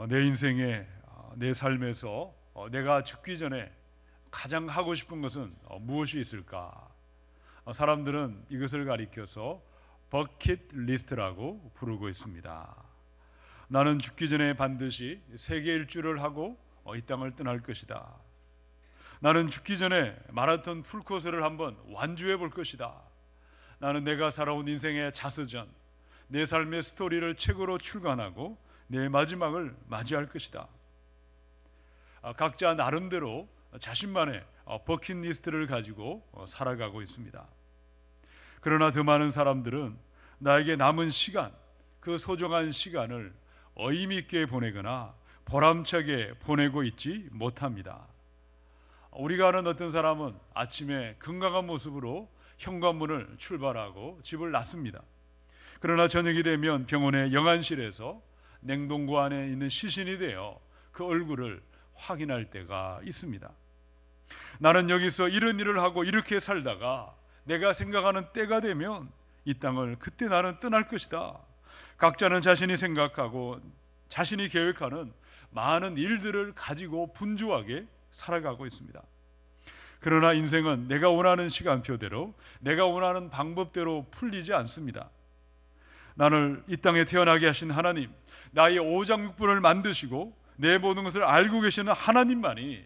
내 인생에 내 삶에서 내가 죽기 전에 가장 하고 싶은 것은 무엇이 있을까? 사람들은 이것을 가리켜서 버킷 리스트라고 부르고 있습니다. 나는 죽기 전에 반드시 세계 일주를 하고 이 땅을 떠날 것이다. 나는 죽기 전에 마라톤 풀코스를 한번 완주해 볼 것이다. 나는 내가 살아온 인생의 자서전, 내 삶의 스토리를 책으로 출간하고 내 마지막을 맞이할 것이다. 각자 나름대로 자신만의 버킷리스트를 가지고 살아가고 있습니다. 그러나 더 많은 사람들은 나에게 남은 시간, 그 소중한 시간을 의미 있게 보내거나 보람차게 보내고 있지 못합니다. 우리가 아는 어떤 사람은 아침에 건강한 모습으로 현관문을 출발하고 집을 나섭니다. 그러나 저녁이 되면 병원의 영안실에서 냉동고 안에 있는 시신이 되어 그 얼굴을 확인할 때가 있습니다. 나는 여기서 이런 일을 하고 이렇게 살다가 내가 생각하는 때가 되면 이 땅을 그때 나는 떠날 것이다. 각자는 자신이 생각하고 자신이 계획하는 많은 일들을 가지고 분주하게 살아가고 있습니다. 그러나 인생은 내가 원하는 시간표대로 내가 원하는 방법대로 풀리지 않습니다. 나를 이 땅에 태어나게 하신 하나님, 나의 오장육부를 만드시고 내 모든 것을 알고 계시는 하나님만이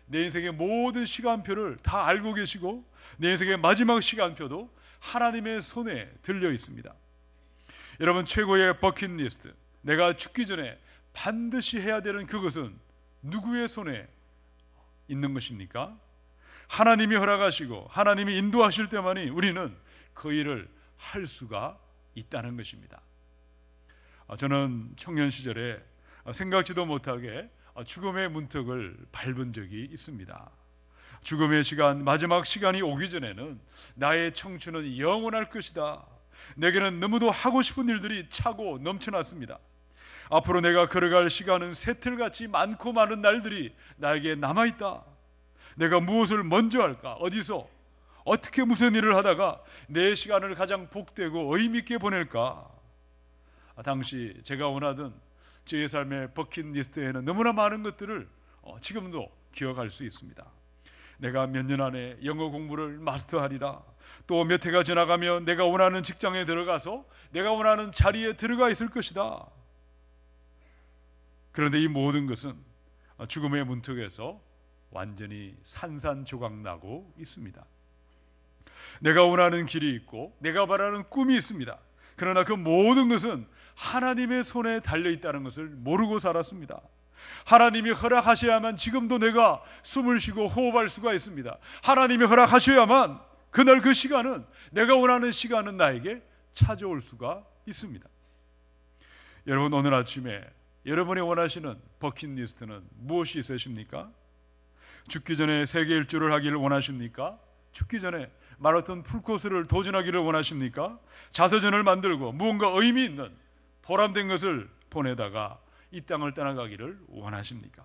내 인생의 모든 시간표를 다 알고 계시고 내 인생의 마지막 시간표도 하나님의 손에 들려 있습니다. 여러분, 최고의 버킷리스트, 내가 죽기 전에 반드시 해야 되는 그것은 누구의 손에 있는 것입니까? 하나님이 허락하시고 하나님이 인도하실 때만이 우리는 그 일을 할 수가 있다는 것입니다. 저는 청년 시절에 생각지도 못하게 죽음의 문턱을 밟은 적이 있습니다. 죽음의 시간, 마지막 시간이 오기 전에는 나의 청춘은 영원할 것이다. 내게는 너무도 하고 싶은 일들이 차고 넘쳐났습니다. 앞으로 내가 걸어갈 시간은 새틀같이 많고 많은 날들이 나에게 남아있다. 내가 무엇을 먼저 할까? 어디서? 어떻게 무슨 일을 하다가 내 시간을 가장 복되고 의미있게 보낼까? 당시 제가 원하던 제 삶의 버킷리스트에는 너무나 많은 것들을 지금도 기억할 수 있습니다. 내가 몇 년 안에 영어 공부를 마스터하리라. 또 몇 해가 지나가면 내가 원하는 직장에 들어가서 내가 원하는 자리에 들어가 있을 것이다. 그런데 이 모든 것은 죽음의 문턱에서 완전히 산산조각나고 있습니다. 내가 원하는 길이 있고 내가 바라는 꿈이 있습니다. 그러나 그 모든 것은 하나님의 손에 달려있다는 것을 모르고 살았습니다. 하나님이 허락하셔야만 지금도 내가 숨을 쉬고 호흡할 수가 있습니다. 하나님이 허락하셔야만 그날 그 시간은, 내가 원하는 시간은 나에게 찾아올 수가 있습니다. 여러분, 오늘 아침에 여러분이 원하시는 버킷리스트는 무엇이 있으십니까? 죽기 전에 세계 일주를 하기를 원하십니까? 죽기 전에 마라톤 풀코스를 도전하기를 원하십니까? 자서전을 만들고 무언가 의미 있는 보람된 것을 보내다가 이 땅을 떠나가기를 원하십니까?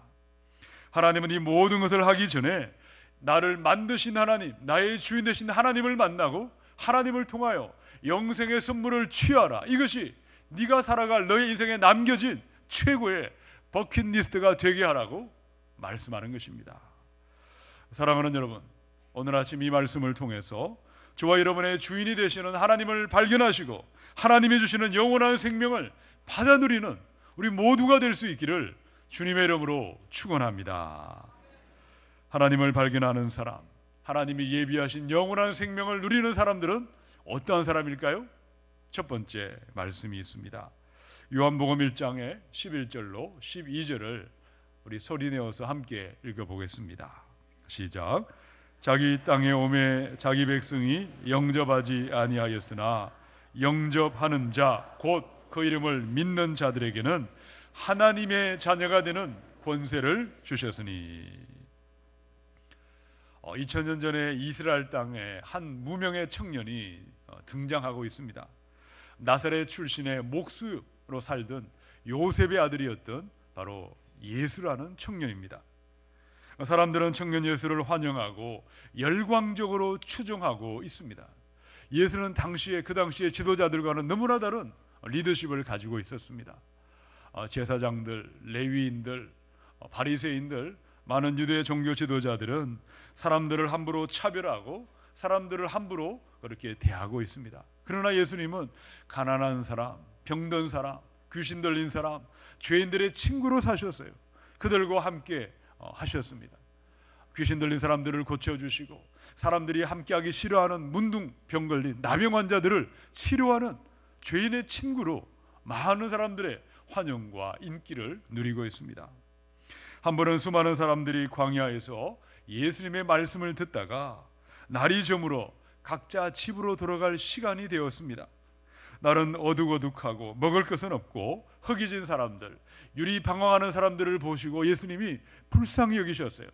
하나님은 이 모든 것을 하기 전에 나를 만드신 하나님, 나의 주인 되신 하나님을 만나고 하나님을 통하여 영생의 선물을 취하라. 이것이 네가 살아갈 너의 인생에 남겨진 최고의 버킷리스트가 되게 하라고 말씀하는 것입니다. 사랑하는 여러분, 오늘 아침 이 말씀을 통해서 저와 여러분의 주인이 되시는 하나님을 발견하시고 하나님이 주시는 영원한 생명을 받아 누리는 우리 모두가 될 수 있기를 주님의 이름으로 축원합니다. 하나님을 발견하는 사람, 하나님이 예비하신 영원한 생명을 누리는 사람들은 어떠한 사람일까요? 첫 번째 말씀이 있습니다. 요한복음 1장의 11절로 12절을 우리 소리내어서 함께 읽어보겠습니다. 시작. 자기 땅에 오매 자기 백성이 영접하지 아니하였으나 영접하는 자 곧 그 이름을 믿는 자들에게는 하나님의 자녀가 되는 권세를 주셨으니. 2000년 전에 이스라엘 땅에 한 무명의 청년이 등장하고 있습니다. 나사렛 출신의 목수로 살던 요셉의 아들이었던 바로 예수라는 청년입니다. 사람들은 청년 예수를 환영하고 열광적으로 추종하고 있습니다. 예수는 그 당시에 지도자들과는 너무나 다른 리더십을 가지고 있었습니다. 제사장들, 레위인들, 바리새인들, 많은 유대 종교 지도자들은 사람들을 함부로 차별하고 사람들을 함부로 그렇게 대하고 있습니다. 그러나 예수님은 가난한 사람, 병든 사람, 귀신 들린 사람, 죄인들의 친구로 사셨어요. 그들과 함께 하셨습니다. 귀신 들린 사람들을 고쳐주시고 사람들이 함께하기 싫어하는 문둥병 걸린 나병 환자들을 치료하는 죄인의 친구로 많은 사람들의 환영과 인기를 누리고 있습니다. 한 번은 수많은 사람들이 광야에서 예수님의 말씀을 듣다가 날이 저물어 각자 집으로 돌아갈 시간이 되었습니다. 날은 어둑어둑하고 먹을 것은 없고 허기진 사람들, 유리 방황하는 사람들을 보시고 예수님이 불쌍히 여기셨어요.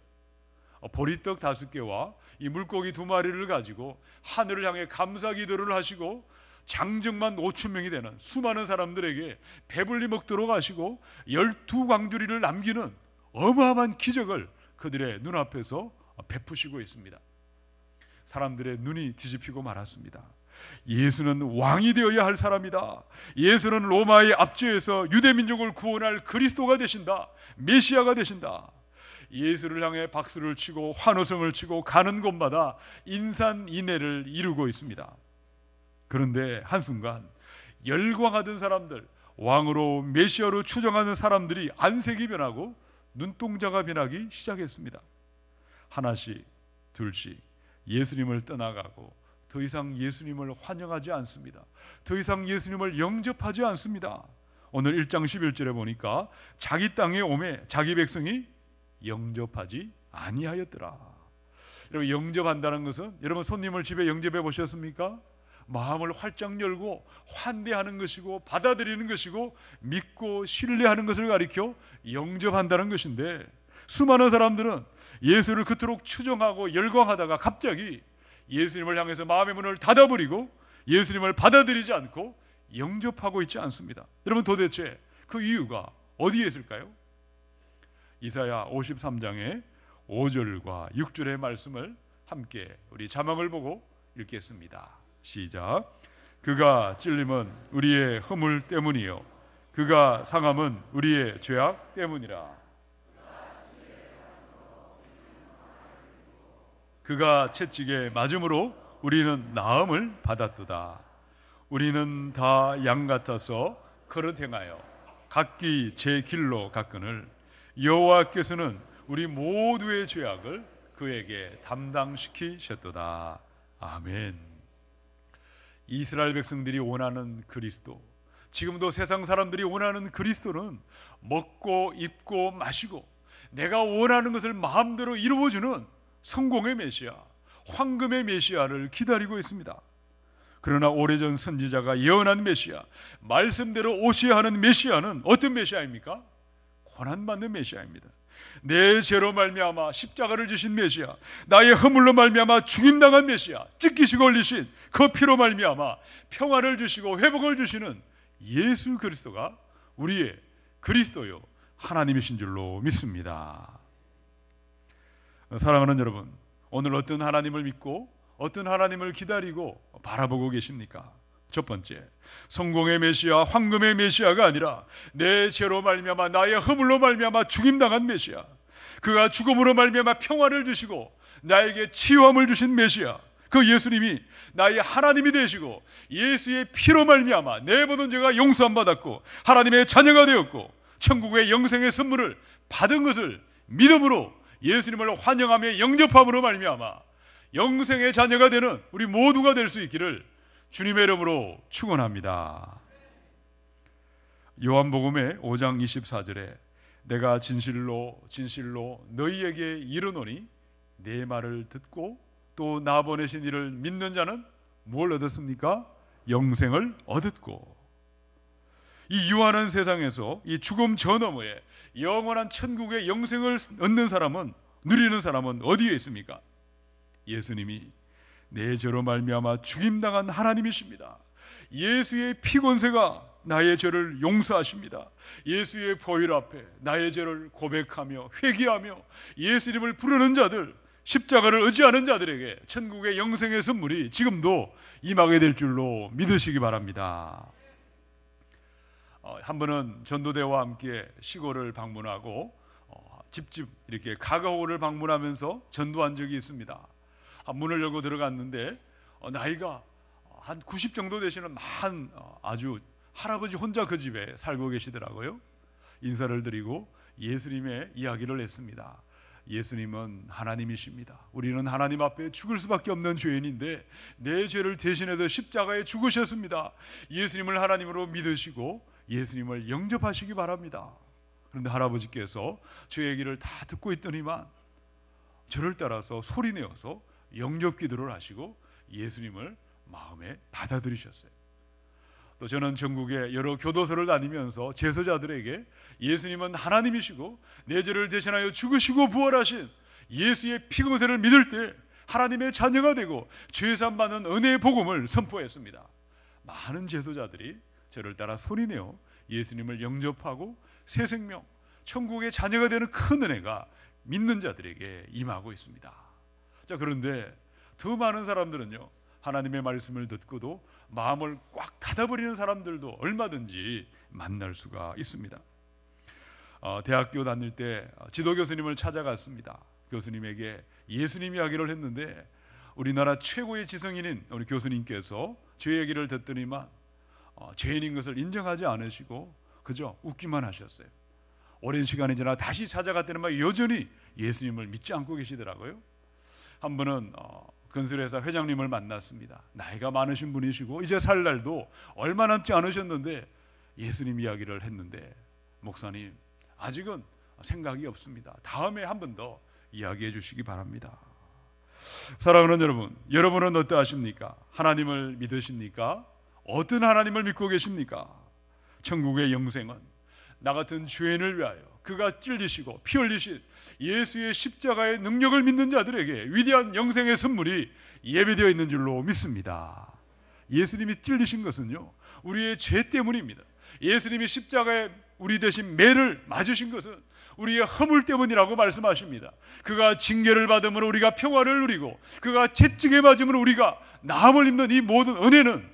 보리떡 5개와 이 물고기 2마리를 가지고 하늘을 향해 감사 기도를 하시고 장정만 5,000명이 되는 수많은 사람들에게 배불리 먹도록 하시고 12광주리를 남기는 어마어마한 기적을 그들의 눈앞에서 베푸시고 있습니다. 사람들의 눈이 뒤집히고 말았습니다. 예수는 왕이 되어야 할 사람이다. 예수는 로마의 압제에서 유대민족을 구원할 그리스도가 되신다. 메시아가 되신다. 예수를 향해 박수를 치고 환호성을 치고 가는 곳마다 인산인해를 이루고 있습니다. 그런데 한순간 열광하던 사람들, 왕으로 메시아로 추정하는 사람들이 안색이 변하고 눈동자가 변하기 시작했습니다. 하나씩 둘씩 예수님을 떠나가고 더 이상 예수님을 환영하지 않습니다. 더 이상 예수님을 영접하지 않습니다. 오늘 1장 11절에 보니까 자기 땅에 오매 자기 백성이 영접하지 아니하였더라. 여러분, 영접한다는 것은 여러분 손님을 집에 영접해 보셨습니까? 마음을 활짝 열고 환대하는 것이고 받아들이는 것이고 믿고 신뢰하는 것을 가리켜 영접한다는 것인데, 수많은 사람들은 예수를 그토록 추종하고 열광하다가 갑자기 예수님을 향해서 마음의 문을 닫아버리고 예수님을 받아들이지 않고 영접하고 있지 않습니다. 여러분, 도대체 그 이유가 어디에 있을까요? 이사야 53장의 5절과 6절의 말씀을 함께 우리 자막을 보고 읽겠습니다. 시작. 그가 찔림은 우리의 허물 때문이요 그가 상함은 우리의 죄악 때문이라. 그가 채찍에 맞음으로 우리는 나음을 받았도다. 우리는 다 양 같아서 그릇 행하여 각기 제 길로 갔거늘 여호와께서는 우리 모두의 죄악을 그에게 담당시키셨도다. 아멘. 이스라엘 백성들이 원하는 그리스도, 지금도 세상 사람들이 원하는 그리스도는 먹고 입고 마시고 내가 원하는 것을 마음대로 이루어주는 성공의 메시아, 황금의 메시아를 기다리고 있습니다. 그러나 오래전 선지자가 예언한 메시아, 말씀대로 오셔야 하는 메시아는 어떤 메시아입니까? 고난받는 메시아입니다. 내 죄로 말미암아 십자가를 지신 메시아, 나의 허물로 말미암아 죽임당한 메시아, 찢기시고 올리신 그 피로 말미암아 평화를 주시고 회복을 주시는 예수 그리스도가 우리의 그리스도요 하나님이신 줄로 믿습니다. 사랑하는 여러분, 오늘 어떤 하나님을 믿고 어떤 하나님을 기다리고 바라보고 계십니까? 첫 번째, 성공의 메시아, 황금의 메시아가 아니라 내 죄로 말미암아 나의 허물로 말미암아 죽임당한 메시아, 그가 죽음으로 말미암아 평화를 주시고 나에게 치유함을 주신 메시아, 그 예수님이 나의 하나님이 되시고 예수의 피로 말미암아 내 모든 죄가 용서함 받았고 하나님의 자녀가 되었고 천국의 영생의 선물을 받은 것을 믿음으로 예수님을 환영하며 영접함으로 말미암아 영생의 자녀가 되는 우리 모두가 될 수 있기를 주님의 이름으로 축원합니다. 요한복음의 5장 24절에 내가 진실로 진실로 너희에게 이르노니 내 말을 듣고 또 나 보내신 이를 믿는 자는 뭘 얻었습니까? 영생을 얻었고. 이 유한한 세상에서 이 죽음 저 너머에 영원한 천국의 영생을 얻는 사람은, 누리는 사람은 어디에 있습니까? 예수님이 내 죄로 말미암아 죽임당한 하나님이십니다. 예수의 피권세가 나의 죄를 용서하십니다. 예수의 보혈 앞에 나의 죄를 고백하며 회개하며 예수님을 부르는 자들, 십자가를 의지하는 자들에게 천국의 영생의 선물이 지금도 임하게 될 줄로 믿으시기 바랍니다. 한 번은 전도대와 함께 시골을 방문하고 집집 이렇게 가가오를 방문하면서 전도한 적이 있습니다. 문을 열고 들어갔는데 나이가 한 90 정도 되시는 아주 할아버지 혼자 그 집에 살고 계시더라고요. 인사를 드리고 예수님의 이야기를 했습니다. 예수님은 하나님이십니다. 우리는 하나님 앞에 죽을 수밖에 없는 죄인인데 내 죄를 대신해서 십자가에 죽으셨습니다. 예수님을 하나님으로 믿으시고 예수님을 영접하시기 바랍니다. 그런데 할아버지께서 저 얘기를 다 듣고 있더니만 저를 따라서 소리내어서 영접 기도를 하시고 예수님을 마음에 받아들이셨어요. 또 저는 전국의 여러 교도소를 다니면서 제소자들에게 예수님은 하나님이시고 내 죄를 대신하여 죽으시고 부활하신 예수의 피공세를 믿을 때 하나님의 자녀가 되고 죄산 받는 은혜의 복음을 선포했습니다. 많은 제소자들이 저를 따라 소리내어 예수님을 영접하고 새 생명, 천국의 자녀가 되는 큰 은혜가 믿는 자들에게 임하고 있습니다. 자, 그런데 더 많은 사람들은요, 하나님의 말씀을 듣고도 마음을 꽉 닫아버리는 사람들도 얼마든지 만날 수가 있습니다. 대학교 다닐 때 지도 교수님을 찾아갔습니다. 교수님에게 예수님 이야기를 했는데 우리나라 최고의 지성인인 우리 교수님께서 제 얘기를 듣더니만 죄인인 것을 인정하지 않으시고 그저 웃기만 하셨어요. 오랜 시간이 지나 다시 찾아갔더니 여전히 예수님을 믿지 않고 계시더라고요. 한 번은 건설회사 회장님을 만났습니다. 나이가 많으신 분이시고 이제 살 날도 얼마 남지 않으셨는데 예수님 이야기를 했는데 목사님 아직은 생각이 없습니다. 다음에 한 번 더 이야기해 주시기 바랍니다. 사랑하는 여러분, 여러분은 어떠하십니까? 하나님을 믿으십니까? 어떤 하나님을 믿고 계십니까? 천국의 영생은 나 같은 죄인을 위하여 그가 찔리시고 피 흘리신 예수의 십자가의 능력을 믿는 자들에게 위대한 영생의 선물이 예비되어 있는 줄로 믿습니다. 예수님이 찔리신 것은요, 우리의 죄 때문입니다. 예수님이 십자가에 우리 대신 매를 맞으신 것은 우리의 허물 때문이라고 말씀하십니다. 그가 징계를 받음으로 우리가 평화를 누리고 그가 채찍에 맞음으로 우리가 나음을 입는 이 모든 은혜는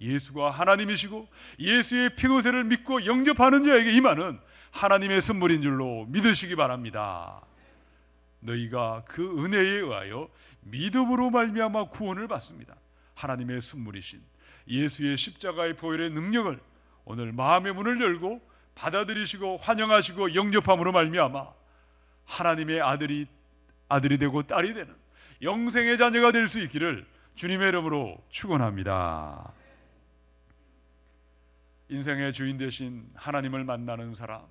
예수가 하나님이시고 예수의 피고세를 믿고 영접하는 자에게 임하는 하나님의 선물인 줄로 믿으시기 바랍니다. 너희가 그 은혜에 의하여 믿음으로 말미암아 구원을 받습니다. 하나님의 선물이신 예수의 십자가의 보혈의 능력을 오늘 마음의 문을 열고 받아들이시고 환영하시고 영접함으로 말미암아 하나님의 아들이 되고 딸이 되는 영생의 자녀가 될 수 있기를 주님의 이름으로 축원합니다. 인생의 주인 되신 하나님을 만나는 사람,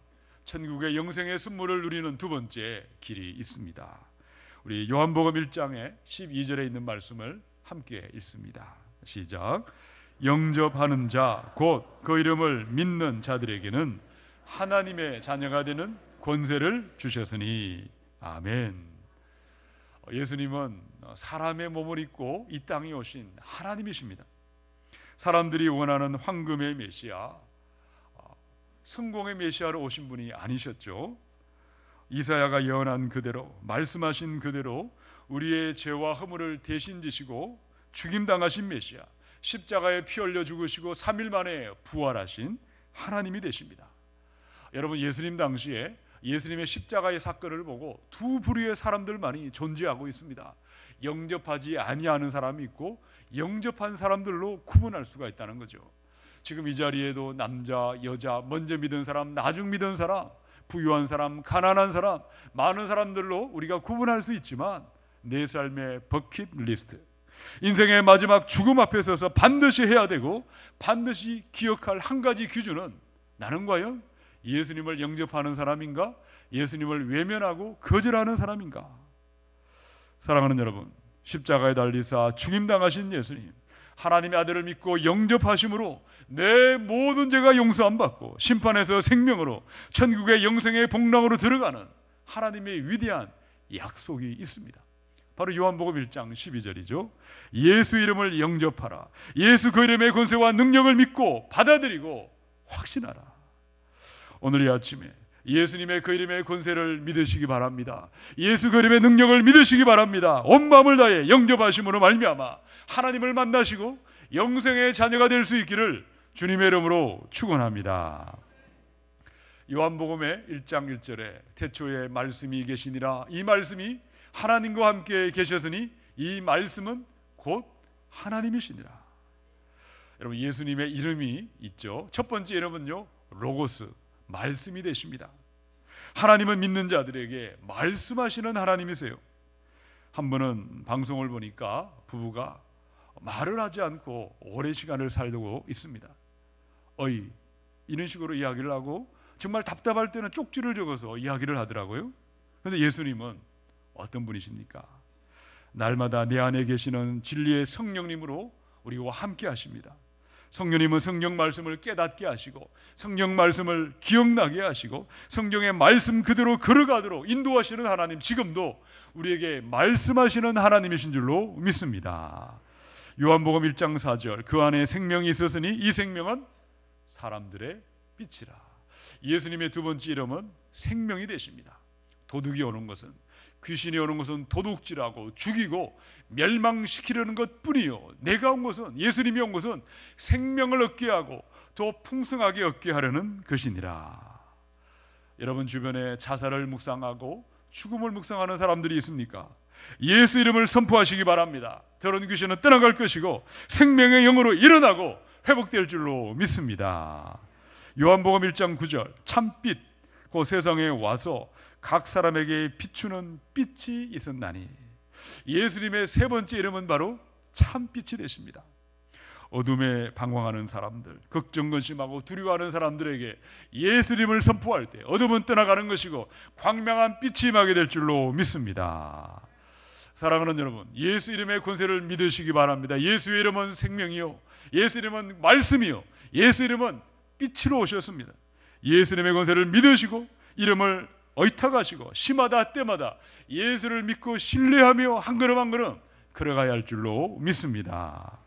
천국의 영생의 선물을 누리는 두 번째 길이 있습니다. 우리 요한복음 1장의 12절에 있는 말씀을 함께 읽습니다. 시작. 영접하는 자 곧 그 이름을 믿는 자들에게는 하나님의 자녀가 되는 권세를 주셨으니 아멘. 예수님은 사람의 몸을 입고 이 땅에 오신 하나님이십니다. 사람들이 원하는 황금의 메시아, 성공의 메시아로 오신 분이 아니셨죠. 이사야가 예언한 그대로, 말씀하신 그대로 우리의 죄와 허물을 대신 지시고 죽임당하신 메시아, 십자가에 피 흘려 죽으시고 3일 만에 부활하신 하나님이 되십니다. 여러분, 예수님 당시에 예수님의 십자가의 사건을 보고 두 부류의 사람들만이 존재하고 있습니다. 영접하지 아니하는 사람이 있고 영접한 사람들로 구분할 수가 있다는 거죠. 지금 이 자리에도 남자, 여자, 먼저 믿은 사람, 나중 믿은 사람, 부유한 사람, 가난한 사람, 많은 사람들로 우리가 구분할 수 있지만 내 삶의 버킷리스트, 인생의 마지막 죽음 앞에 서서 반드시 해야 되고 반드시 기억할 한 가지 기준은 나는 과연 예수님을 영접하는 사람인가? 예수님을 외면하고 거절하는 사람인가? 사랑하는 여러분, 십자가에 달리사 죽임당하신 예수님, 하나님의 아들을 믿고 영접하심으로 내 모든 죄가 용서함 받고 심판에서 생명으로 천국의 영생의 복락으로 들어가는 하나님의 위대한 약속이 있습니다. 바로 요한복음 1장 12절이죠. 예수 이름을 영접하라. 예수 그 이름의 권세와 능력을 믿고 받아들이고 확신하라. 오늘 이 아침에 예수님의 그 이름의 권세를 믿으시기 바랍니다. 예수 그 이름의 능력을 믿으시기 바랍니다. 온 마음을 다해 영접하심으로 말미암아 하나님을 만나시고 영생의 자녀가 될 수 있기를 주님의 이름으로 축원합니다. 요한복음의 1장 1절에 태초에 말씀이 계시니라. 이 말씀이 하나님과 함께 계셨으니 이 말씀은 곧 하나님이시니라. 여러분, 예수님의 이름이 있죠. 첫 번째 이름은요, 로고스, 말씀이 되십니다. 하나님은 믿는 자들에게 말씀하시는 하나님이세요. 한 번은 방송을 보니까 부부가 말을 하지 않고 오랜 시간을 살고 있습니다. 이런 식으로 이야기를 하고 정말 답답할 때는 쪽지를 적어서 이야기를 하더라고요. 그런데 예수님은 어떤 분이십니까? 날마다 내 안에 계시는 진리의 성령님으로 우리와 함께 하십니다. 성령님은 성경 말씀을 깨닫게 하시고 성경 말씀을 기억나게 하시고 성경의 말씀 그대로 걸어가도록 인도하시는 하나님, 지금도 우리에게 말씀하시는 하나님이신 줄로 믿습니다. 요한복음 1장 4절, 그 안에 생명이 있었으니 이 생명은 사람들의 빛이라. 예수님의 두 번째 이름은 생명이 되십니다. 도둑이 오는 것은, 귀신이 오는 것은 도둑질하고 죽이고 멸망시키려는 것뿐이요, 내가 온 것은, 예수님이 온 것은 생명을 얻게 하고 더 풍성하게 얻게 하려는 것이니라. 여러분 주변에 자살을 묵상하고 죽음을 묵상하는 사람들이 있습니까? 예수 이름을 선포하시기 바랍니다. 더러운 귀신은 떠나갈 것이고 생명의 영으로 일어나고 회복될 줄로 믿습니다. 요한복음 1장 9절, 참빛 그 세상에 와서 각 사람에게 비추는 빛이 있었나니. 예수님의 세 번째 이름은 바로 참빛이 되십니다. 어둠에 방황하는 사람들, 걱정근심하고 두려워하는 사람들에게 예수님을 선포할 때 어둠은 떠나가는 것이고 광명한 빛이 임하게 될 줄로 믿습니다. 사랑하는 여러분, 예수 이름의 권세를 믿으시기 바랍니다. 예수의 이름은 생명이요, 예수 이름은 말씀이요, 예수 이름은 빛으로 오셨습니다. 예수님의 권세를 믿으시고 이름을 의탁하시고 시마다 때마다 예수를 믿고 신뢰하며 한 걸음 한 걸음 걸어가야 할 줄로 믿습니다.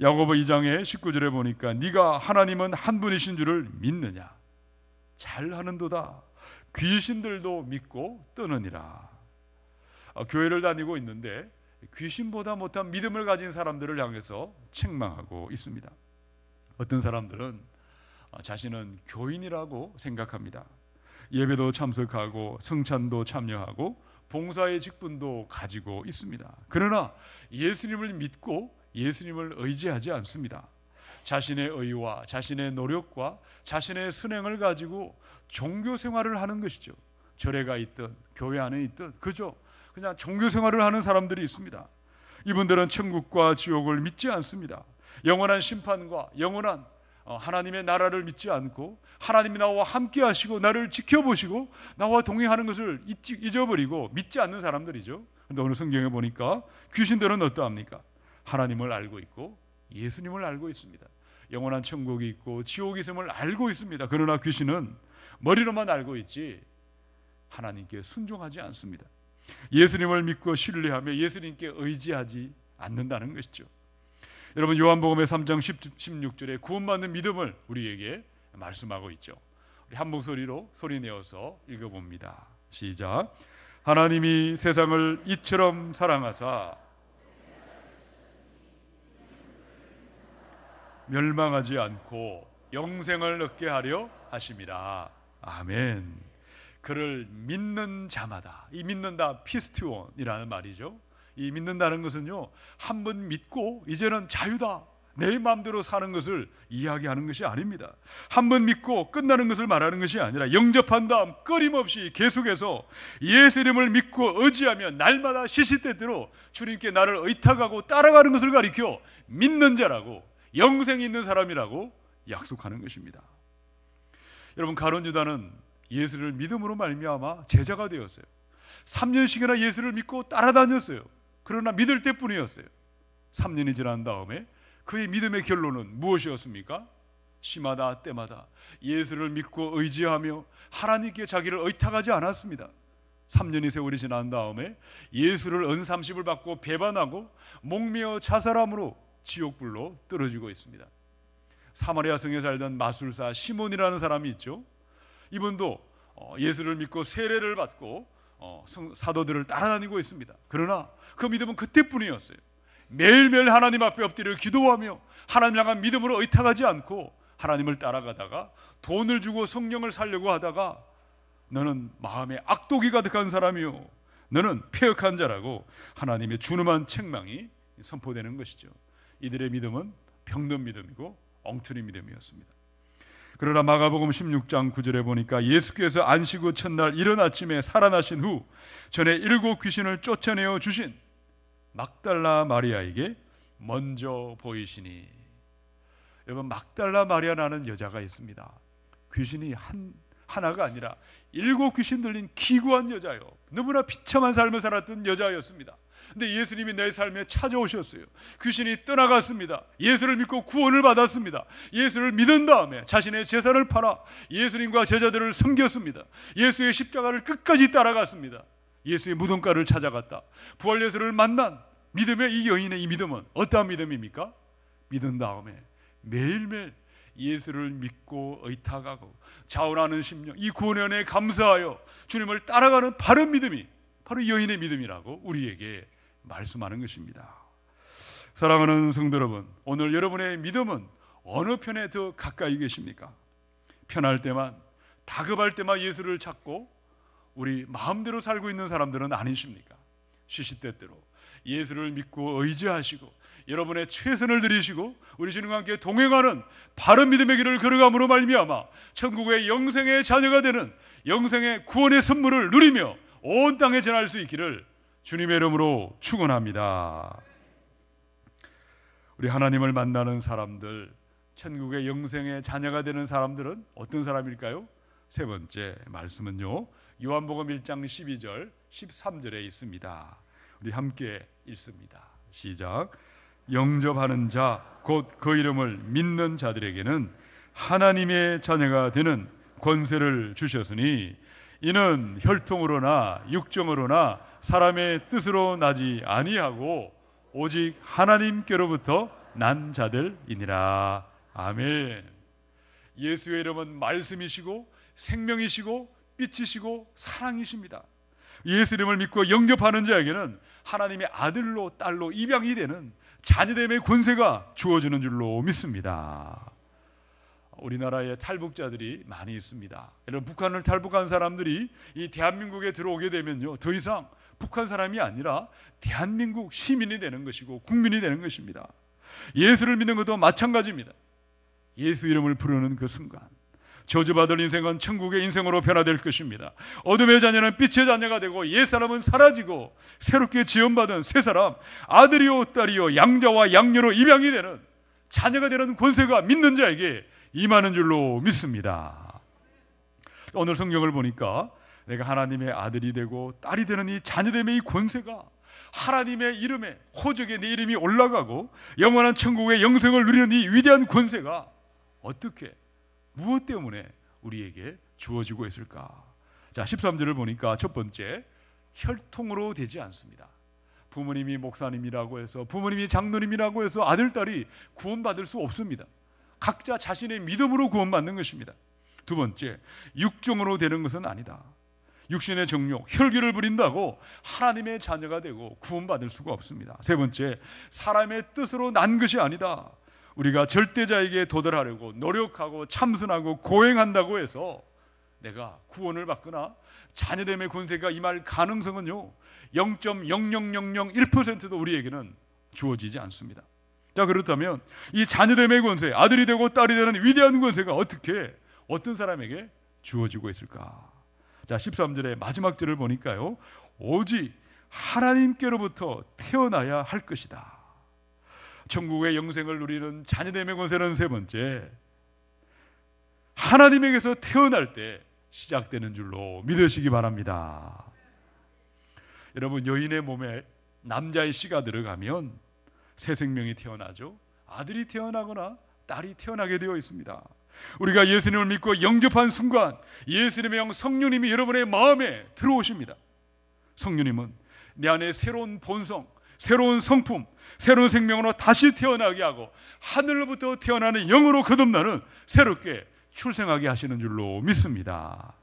야고보 2장의 19절에 보니까 네가 하나님은 한 분이신 줄을 믿느냐? 잘하는도다. 귀신들도 믿고 떠느니라. 교회를 다니고 있는데 귀신보다 못한 믿음을 가진 사람들을 향해서 책망하고 있습니다. 어떤 사람들은 자신은 교인이라고 생각합니다. 예배도 참석하고 성찬도 참여하고 봉사의 직분도 가지고 있습니다. 그러나 예수님을 믿고 예수님을 의지하지 않습니다. 자신의 의와 자신의 노력과 자신의 선행을 가지고 종교 생활을 하는 것이죠. 절에가 있든 교회 안에 있든 그저 그냥 종교 생활을 하는 사람들이 있습니다. 이분들은 천국과 지옥을 믿지 않습니다. 영원한 심판과 영원한 하나님의 나라를 믿지 않고 하나님이 나와 함께 하시고 나를 지켜보시고 나와 동행하는 것을 잊어버리고 믿지 않는 사람들이죠. 그런데 오늘 성경에 보니까 귀신들은 어떠합니까? 하나님을 알고 있고 예수님을 알고 있습니다. 영원한 천국이 있고 지옥이 있음을 알고 있습니다. 그러나 귀신은 머리로만 알고 있지 하나님께 순종하지 않습니다. 예수님을 믿고 신뢰하며 예수님께 의지하지 않는다는 것이죠. 여러분, 요한복음의 3장 16절에 구원받는 믿음을 우리에게 말씀하고 있죠. 우리 한 목소리로 소리내어서 읽어봅니다. 시작. 하나님이 세상을 이처럼 사랑하사 멸망하지 않고 영생을 얻게 하려 하심이라. 아멘. 그를 믿는 자마다, 이 믿는다 피스티온이라는 말이죠. 이 믿는다는 것은요, 한 번 믿고 이제는 자유다, 내 마음대로 사는 것을 이야기하는 것이 아닙니다. 한 번 믿고 끝나는 것을 말하는 것이 아니라 영접한 다음 끊임없이 계속해서 예수 이름을 믿고 의지하며 날마다 시시때때로 주님께 나를 의탁하고 따라가는 것을 가리켜 믿는 자라고, 영생이 있는 사람이라고 약속하는 것입니다. 여러분, 가룟 유다는 예수를 믿음으로 말미암아 제자가 되었어요. 3년씩이나 예수를 믿고 따라다녔어요. 그러나 믿을 때뿐이었어요. 3년이 지난 다음에 그의 믿음의 결론은 무엇이었습니까? 시마다 때마다 예수를 믿고 의지하며 하나님께 자기를 의탁하지 않았습니다. 3년의 세월이 지난 다음에 예수를 은삼십을 받고 배반하고 목매어 자살함으로 지옥불로 떨어지고 있습니다. 사마리아 성에 살던 마술사 시몬이라는 사람이 있죠. 이분도 예수를 믿고 세례를 받고 사도들을 따라다니고 있습니다. 그러나 그 믿음은 그때뿐이었어요. 매일매일 하나님 앞에 엎드려 기도하며 하나님 향한 믿음으로 의탁하지 않고 하나님을 따라가다가 돈을 주고 성령을 살려고 하다가 너는 마음에 악독이 가득한 사람이요 너는 패역한 자라고 하나님의 준엄한 책망이 선포되는 것이죠. 이들의 믿음은 병든 믿음이고 엉터리 믿음이었습니다. 그러나 마가복음 16장 9절에 보니까 예수께서 안식 후 첫날 이른 아침에 살아나신 후 전에 7 귀신을 쫓아내어 주신 막달라 마리아에게 먼저 보이시니. 여러분, 막달라 마리아라는 여자가 있습니다. 귀신이 하나가 아니라 7 귀신 들린 기구한 여자요. 너무나 비참한 삶을 살았던 여자였습니다. 근데 예수님이 내 삶에 찾아오셨어요. 귀신이 떠나갔습니다. 예수를 믿고 구원을 받았습니다. 예수를 믿은 다음에 자신의 재산을 팔아 예수님과 제자들을 섬겼습니다. 예수의 십자가를 끝까지 따라갔습니다. 예수의 무덤가를 찾아갔다. 부활 예수를 만난 믿음의 이 여인의 이 믿음은 어떠한 믿음입니까? 믿은 다음에 매일매일 예수를 믿고 의탁하고 자원하는 심령, 이 구원의 은혜에 감사하여 주님을 따라가는 바른 믿음이 바로 이 여인의 믿음이라고 우리에게 말씀하는 것입니다. 사랑하는 성도 여러분, 오늘 여러분의 믿음은 어느 편에 더 가까이 계십니까? 편할 때만, 다급할 때만 예수를 찾고 우리 마음대로 살고 있는 사람들은 아니십니까? 시시때때로 예수를 믿고 의지하시고 여러분의 최선을 들이시고 우리 주님과 함께 동행하는 바른 믿음의 길을 걸어감으로 말미암아 천국의 영생의 자녀가 되는 영생의 구원의 선물을 누리며 온 땅에 전할 수 있기를 주님의 이름으로 축원합니다. 우리 하나님을 만나는 사람들, 천국의 영생의 자녀가 되는 사람들은 어떤 사람일까요? 세 번째 말씀은요, 요한복음 1장 12절 13절에 있습니다. 우리 함께 읽습니다. 시작. 영접하는 자 곧 그 이름을 믿는 자들에게는 하나님의 자녀가 되는 권세를 주셨으니 이는 혈통으로나 육정으로나 사람의 뜻으로 나지 아니하고 오직 하나님께로부터 난 자들이니라. 아멘. 예수의 이름은 말씀이시고 생명이시고 빛이시고 사랑이십니다. 예수 이름을 믿고 영접하는 자에게는 하나님의 아들로 딸로 입양이 되는 자녀됨의 권세가 주어지는 줄로 믿습니다. 우리나라에 탈북자들이 많이 있습니다. 이런 북한을 탈북한 사람들이 이 대한민국에 들어오게 되면요, 더 이상 북한 사람이 아니라 대한민국 시민이 되는 것이고 국민이 되는 것입니다. 예수를 믿는 것도 마찬가지입니다. 예수 이름을 부르는 그 순간 저주받을 인생은 천국의 인생으로 변화될 것입니다. 어둠의 자녀는 빛의 자녀가 되고 옛사람은 사라지고 새롭게 지원받은 새 사람, 아들이요 딸이요 양자와 양녀로 입양이 되는 자녀가 되는 권세가 믿는 자에게 임하는 줄로 믿습니다. 오늘 성경을 보니까 내가 하나님의 아들이 되고 딸이 되는 이 자녀됨의 이 권세가 하나님의 이름에 호적에 내 이름이 올라가고 영원한 천국의 영생을 누리는 이 위대한 권세가 어떻게, 무엇 때문에 우리에게 주어지고 있을까? 자, 13절을 보니까 첫 번째, 혈통으로 되지 않습니다. 부모님이 목사님이라고 해서, 부모님이 장로님이라고 해서 아들, 딸이 구원받을 수 없습니다. 각자 자신의 믿음으로 구원받는 것입니다. 두 번째, 육종으로 되는 것은 아니다. 육신의 정욕, 혈기를 부린다고 하나님의 자녀가 되고 구원받을 수가 없습니다. 세 번째, 사람의 뜻으로 난 것이 아니다. 우리가 절대자에게 도달하려고 노력하고 참선하고 고행한다고 해서 내가 구원을 받거나 자녀됨의 권세가 임할 가능성은요 0.00001%도 우리에게는 주어지지 않습니다. 자, 그렇다면 이 자녀됨의 권세, 아들이 되고 딸이 되는 위대한 권세가 어떻게 어떤 사람에게 주어지고 있을까? 자, 13절의 마지막 절을 보니까요, 오직 하나님께로부터 태어나야 할 것이다. 천국의 영생을 누리는 자녀됨의 권세는 세 번째, 하나님에게서 태어날 때 시작되는 줄로 믿으시기 바랍니다. 여러분, 여인의 몸에 남자의 씨가 들어가면 새 생명이 태어나죠. 아들이 태어나거나 딸이 태어나게 되어 있습니다. 우리가 예수님을 믿고 영접한 순간 예수님의 영 성령님이 여러분의 마음에 들어오십니다. 성령님은 내 안에 새로운 본성, 새로운 성품, 새로운 생명으로 다시 태어나게 하고 하늘로부터 태어나는 영으로 거듭나는 새롭게 출생하게 하시는 줄로 믿습니다.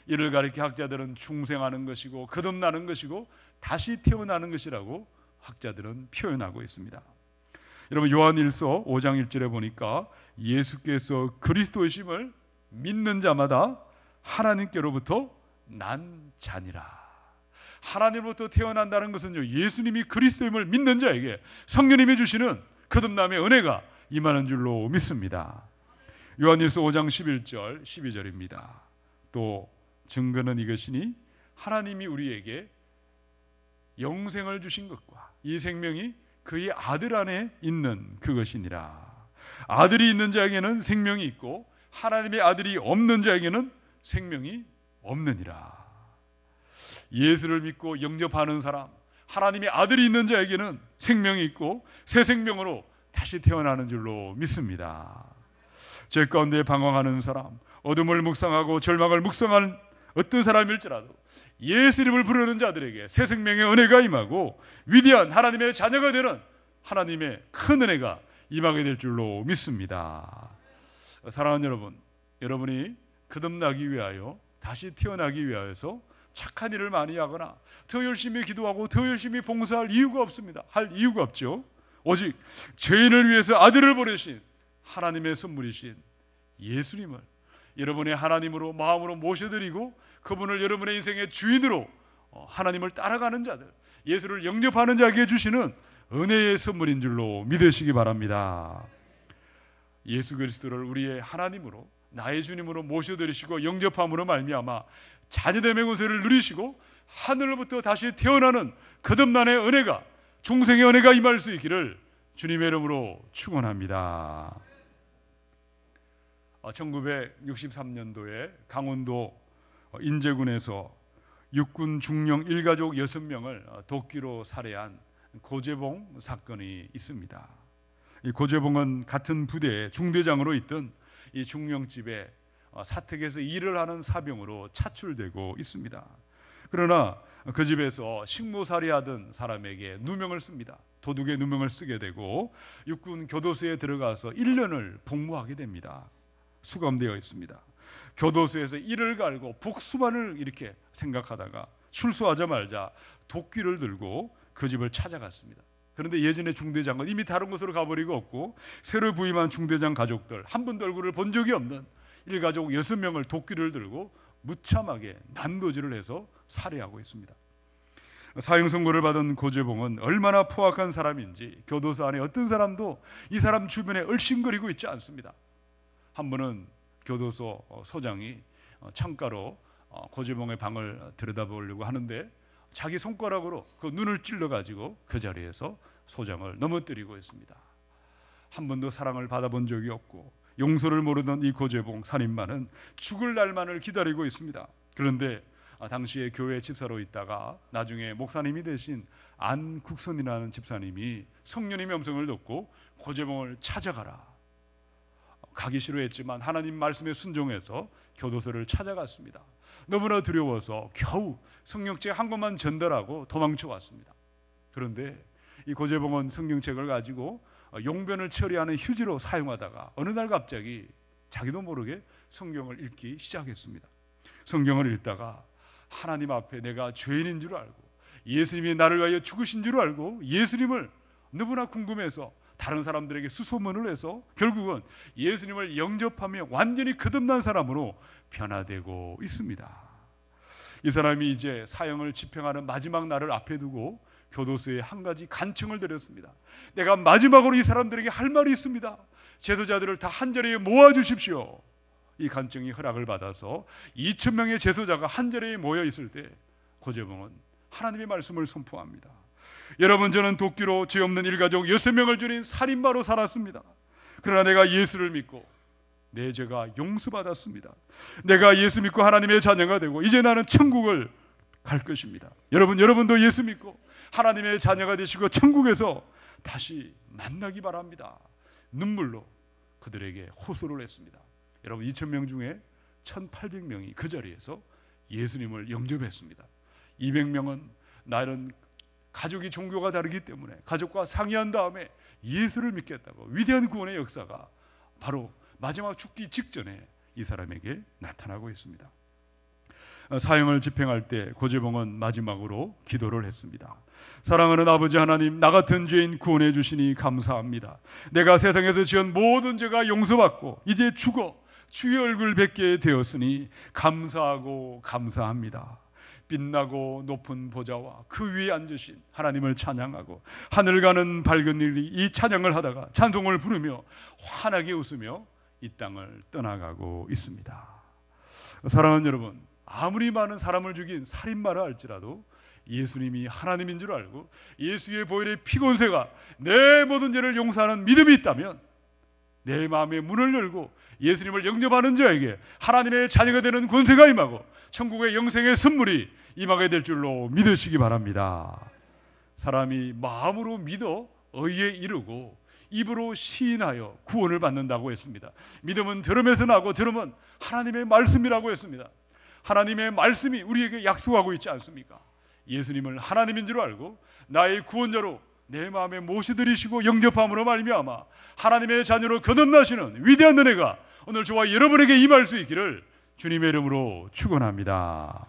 이를 가리켜 학자들은 중생하는 것이고 거듭나는 것이고 다시 태어나는 것이라고 학자들은 표현하고 있습니다. 여러분 요한일서 5장 1절에 보니까 예수께서 그리스도이심을 믿는 자마다 하나님께로부터 난 자니라. 하나님으로부터 태어난다는 것은요, 예수님이 그리스도임을 믿는 자에게 성령님이 주시는 거듭남의 은혜가 임하는 줄로 믿습니다. 요한일서 5장 11절 12절입니다. 또 증거는 이것이니 하나님이 우리에게 영생을 주신 것과 이 생명이 그의 아들 안에 있는 그것이니라. 아들이 있는 자에게는 생명이 있고 하나님의 아들이 없는 자에게는 생명이 없느니라. 예수를 믿고 영접하는 사람, 하나님의 아들이 있는 자에게는 생명이 있고 새 생명으로 다시 태어나는 줄로 믿습니다. 죄 가운데 방황하는 사람, 어둠을 묵상하고 절망을 묵상하는 어떤 사람일지라도 예수 이름을 부르는 자들에게 새 생명의 은혜가 임하고 위대한 하나님의 자녀가 되는 하나님의 큰 은혜가 임하게 될 줄로 믿습니다. 사랑하는 여러분, 여러분이 거듭나기 위하여 다시 태어나기 위하여서 착한 일을 많이 하거나 더 열심히 기도하고 더 열심히 봉사할 이유가 없습니다. 할 이유가 없죠. 오직 죄인을 위해서 아들을 보내신 하나님의 선물이신 예수님을 여러분의 하나님으로 마음으로 모셔드리고 그분을 여러분의 인생의 주인으로 하나님을 따라가는 자들, 예수를 영접하는 자에게 주시는 은혜의 선물인 줄로 믿으시기 바랍니다. 예수 그리스도를 우리의 하나님으로 나의 주님으로 모셔드리시고 영접함으로 말미암아 자녀됨의 권세를 누리시고 하늘로부터 다시 태어나는 거듭남의 은혜가, 중생의 은혜가 임할 수 있기를 주님의 이름으로 축원합니다. 1963년도에 강원도 인제군에서 육군 중령 일가족 6명을 도끼로 살해한 고재봉 사건이 있습니다. 이 고재봉은 같은 부대의 중대장으로 있던 이 중령집에 사택에서 일을 하는 사병으로 차출되고 있습니다. 그러나 그 집에서 식모살이하던 사람에게 누명을 씁니다. 도둑의 누명을 쓰게 되고 육군 교도소에 들어가서 1년을 복무하게 됩니다. 수감되어 있습니다. 교도소에서 이를 갈고 복수만을 이렇게 생각하다가 출소하자마자 도끼를 들고 그 집을 찾아갔습니다. 그런데 예전의 중대장은 이미 다른 곳으로 가버리고 없고 새로 부임한 중대장 가족들 한 번도 얼굴을 본 적이 없는 일가족 6명을 도끼를 들고 무참하게 난도질을 해서 살해하고 있습니다. 사형 선고를 받은 고재봉은 얼마나 포악한 사람인지 교도소 안에 어떤 사람도 이 사람 주변에 얼씬거리고 있지 않습니다. 한 번은 교도소 소장이 창가로 고재봉의 방을 들여다보려고 하는데 자기 손가락으로 그 눈을 찔러가지고 그 자리에서 소장을 넘어뜨리고 있습니다. 한 번도 사랑을 받아본 적이 없고 용서를 모르던 이 고재봉 살인마는 죽을 날만을 기다리고 있습니다. 그런데 당시에 교회 집사로 있다가 나중에 목사님이 되신 안국선이라는 집사님이 성령님의 음성을 듣고 고재봉을 찾아가라. 가기 싫어했지만 하나님 말씀에 순종해서 교도소를 찾아갔습니다. 너무나 두려워서 겨우 성령책 한 권만 전달하고 도망쳐 왔습니다. 그런데 이 고재봉은 성경책을 가지고 용변을 처리하는 휴지로 사용하다가 어느 날 갑자기 자기도 모르게 성경을 읽기 시작했습니다. 성경을 읽다가 하나님 앞에 내가 죄인인 줄 알고 예수님이 나를 위하여 죽으신 줄 알고 예수님을 너무나 궁금해서 다른 사람들에게 수소문을 해서 결국은 예수님을 영접하며 완전히 거듭난 사람으로 변화되고 있습니다. 이 사람이 이제 사형을 집행하는 마지막 날을 앞에 두고 교도소에 한 가지 간청을 드렸습니다. 내가 마지막으로 이 사람들에게 할 말이 있습니다. 제도자들을 다 한자리에 모아주십시오. 이 간청이 허락을 받아서 2,000명의 제도자가 한자리에 모여 있을 때 고재봉은 하나님의 말씀을 선포합니다. 여러분, 저는 도끼로 죄 없는 일가족 6명을 죽인 살인마로 살았습니다. 그러나 내가 예수를 믿고 내 죄가 용서받았습니다. 내가 예수 믿고 하나님의 자녀가 되고 이제 나는 천국을 갈 것입니다. 여러분도 예수 믿고 하나님의 자녀가 되시고 천국에서 다시 만나기 바랍니다. 눈물로 그들에게 호소를 했습니다. 여러분, 2,000명 중에 1,800명이 그 자리에서 예수님을 영접했습니다. 200명은 나는 가족이 종교가 다르기 때문에 가족과 상의한 다음에 예수를 믿겠다고 위대한 구원의 역사가 바로 마지막 죽기 직전에 이 사람에게 나타나고 있습니다. 사형을 집행할 때 고재봉은 마지막으로 기도를 했습니다. 사랑하는 아버지 하나님, 나 같은 죄인 구원해 주시니 감사합니다. 내가 세상에서 지은 모든 죄가 용서받고 이제 죽어 주의 얼굴 뵙게 되었으니 감사하고 감사합니다. 빛나고 높은 보좌와 그 위에 앉으신 하나님을 찬양하고 하늘 가는 밝은 일이 이 찬양을 하다가 찬송을 부르며 환하게 웃으며 이 땅을 떠나가고 있습니다. 사랑하는 여러분, 아무리 많은 사람을 죽인 살인마라 할지라도 예수님이 하나님인 줄 알고 예수의 보혈의 피곤세가 내 모든 죄를 용서하는 믿음이 있다면 내 마음의 문을 열고 예수님을 영접하는 자에게 하나님의 자녀가 되는 권세가 임하고 천국의 영생의 선물이 임하게 될 줄로 믿으시기 바랍니다. 사람이 마음으로 믿어 의에 이르고 입으로 시인하여 구원을 받는다고 했습니다. 믿음은 들음에서 나고 들음은 하나님의 말씀이라고 했습니다. 하나님의 말씀이 우리에게 약속하고 있지 않습니까? 예수님을 하나님인 줄 알고 나의 구원자로 내 마음에 모시들이시고 영접함으로 말미암아 하나님의 자녀로 거듭나시는 위대한 은혜가 오늘 저와 여러분에게 임할 수 있기를 주님의 이름으로 축원합니다.